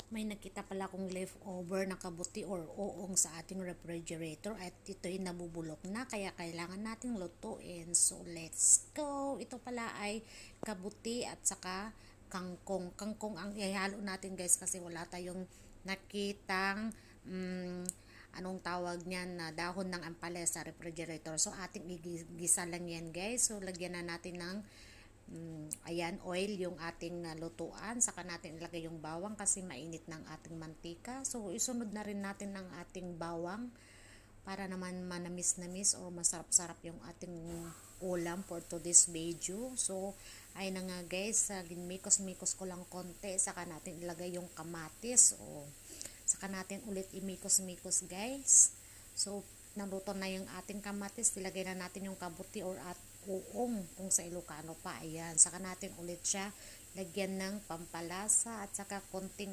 may nakita pala akong leftover na kabuti or uong sa ating refrigerator at ito'y nabubulok na kaya kailangan nating lutuin. So let's go! Ito pala ay kabuti at saka kangkong. Kangkong ang ihalo natin guys kasi wala tayong nakitang anong tawag niyan na dahon ng ampalaya sa refrigerator. So ating igisa lang yan guys. So lagyan na natin ng ayan, oil yung ating lutuan. Saka natin ilagay yung bawang kasi mainit ng ating mantika. So isunod na rin natin ng ating bawang para naman manamis-namis o masarap-sarap yung ating ulam for today's video. So ay na nga guys, ginmikos-mikos ko lang konti. Saka natin ilagay yung kamatis. O saka natin ulit imikos-mikos guys. So naluto na yung ating kamatis, ilagay na natin yung kabuti or at uong kung sa Ilocano pa. Ayan, saka natin ulit siya lagyan ng pampalasa at saka konting